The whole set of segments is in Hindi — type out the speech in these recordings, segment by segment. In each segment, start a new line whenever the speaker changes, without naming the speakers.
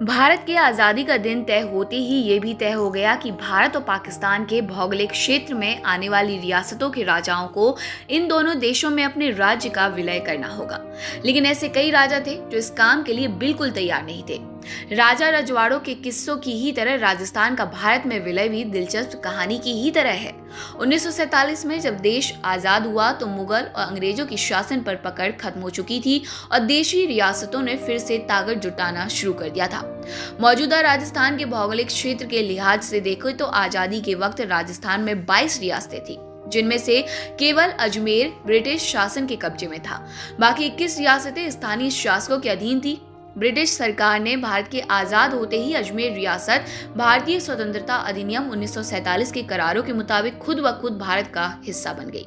भारत की आज़ादी का दिन तय होते ही ये भी तय हो गया कि भारत और पाकिस्तान के भौगोलिक क्षेत्र में आने वाली रियासतों के राजाओं को इन दोनों देशों में अपने राज्य का विलय करना होगा। लेकिन ऐसे कई राजा थे जो इस काम के लिए बिल्कुल तैयार नहीं थे। राजा रजवाड़ों के किस्सों की ही तरह राजस्थान का भारत में विलय भी दिलचस्प कहानी की ही तरह है। 1947 में जब देश आजाद हुआ तो मुगल और अंग्रेजों की शासन पर पकड़ खत्म हो चुकी थी और देशी रियासतों ने फिर से ताकत जुटाना शुरू कर दिया था। मौजूदा राजस्थान के भौगोलिक क्षेत्र के लिहाज से देखो तो आजादी के वक्त राजस्थान में 22 रियासतें थी, जिनमें से केवल अजमेर ब्रिटिश शासन के कब्जे में था। बाकी 21 रियासतें स्थानीय शासकों के अधीन थी। ब्रिटिश सरकार ने भारत के आजाद होते ही अजमेर रियासत भारतीय स्वतंत्रता अधिनियम 1947 के करारों के मुताबिक खुद ब खुद भारत का हिस्सा बन गई।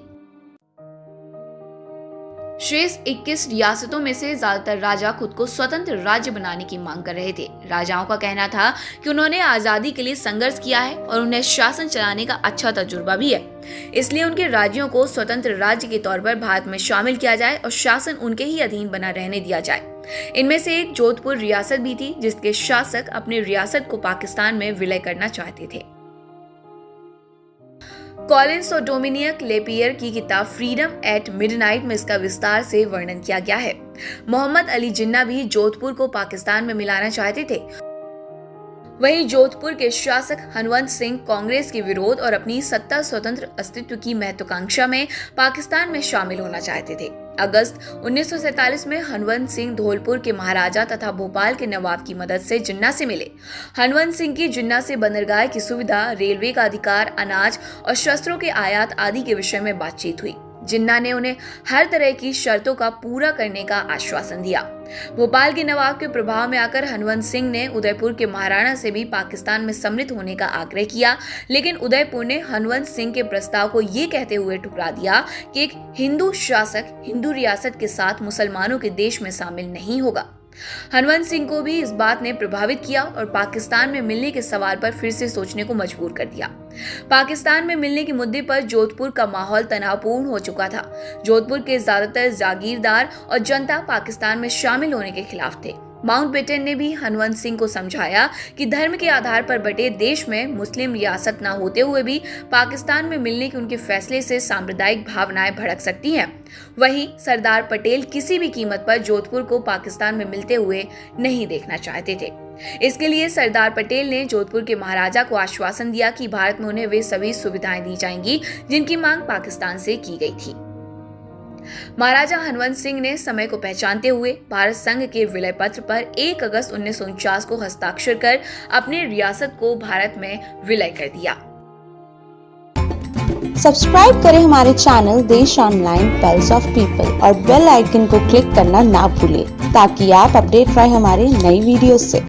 शेष 21 रियासतों में से ज्यादातर राजा खुद को स्वतंत्र राज्य बनाने की मांग कर रहे थे। राजाओं का कहना था कि उन्होंने आजादी के लिए संघर्ष किया है और उन्हें शासन चलाने का अच्छा तजुर्बा भी है, इसलिए उनके राज्यों को स्वतंत्र राज्य के तौर पर भारत में शामिल किया जाए और शासन उनके ही अधीन बना रहने दिया जाए। इनमें से एक जोधपुर रियासत भी थी, जिसके शासक अपनी रियासत को पाकिस्तान में विलय करना चाहते थे। कॉलिंस और डोमिनिक लेपियर की किताब फ्रीडम एट मिडनाइट में इसका विस्तार से वर्णन किया गया है। मोहम्मद अली जिन्ना भी जोधपुर को पाकिस्तान में मिलाना चाहते थे। वहीं जोधपुर के शासक हनवंत सिंह कांग्रेस के विरोध और अपनी सत्ता स्वतंत्र अस्तित्व की महत्वाकांक्षा में पाकिस्तान में शामिल होना चाहते थे। अगस्त 1947 में हनवंत सिंह धौलपुर के महाराजा तथा भोपाल के नवाब की मदद से जिन्ना से मिले। हनवंत सिंह की जिन्ना से बंदरगाह की सुविधा, रेलवे का अधिकार, अनाज और शस्त्रों के आयात आदि के विषय में बातचीत हुई। जिन्ना ने उन्हें हर तरह की शर्तों का पूरा करने का आश्वासन दिया। भोपाल के नवाब के प्रभाव में आकर हनवंत सिंह ने उदयपुर के महाराणा से भी पाकिस्तान में सम्मिलित होने का आग्रह किया, लेकिन उदयपुर ने हनवंत सिंह के प्रस्ताव को ये कहते हुए ठुकरा दिया कि एक हिंदू शासक हिंदू रियासत के साथ मुसलमानों के देश में शामिल नहीं होगा। हनवंत सिंह को भी इस बात ने प्रभावित किया और पाकिस्तान में मिलने के सवाल पर फिर से सोचने को मजबूर कर दिया। पाकिस्तान में मिलने के मुद्दे पर जोधपुर का माहौल तनावपूर्ण हो चुका था। जोधपुर के ज्यादातर जागीरदार और जनता पाकिस्तान में शामिल होने के खिलाफ थे। माउंटबेटन ने भी हनवंत सिंह को समझाया कि धर्म के आधार पर बटे देश में मुस्लिम रियासत न होते हुए भी पाकिस्तान में मिलने के उनके फैसले से सांप्रदायिक भावनाएं भड़क सकती हैं। वहीं सरदार पटेल किसी भी कीमत पर जोधपुर को पाकिस्तान में मिलते हुए नहीं देखना चाहते थे। इसके लिए सरदार पटेल ने जोधपुर के महाराजा को आश्वासन दिया कि भारत में उन्हें वे सभी सुविधाएं दी जाएंगी जिनकी मांग पाकिस्तान से की गई थी। महाराजा हनवंत सिंह ने समय को पहचानते हुए भारत संघ के विलय पत्र पर 1 अगस्त 1949 को हस्ताक्षर कर अपनी रियासत को भारत में विलय कर दिया।
सब्सक्राइब करें हमारे चैनल देश ऑनलाइन पल्स ऑफ पीपल और बेल आइकन को क्लिक करना ना भूलें ताकि आप अपडेट रहे हमारे नई वीडियो से।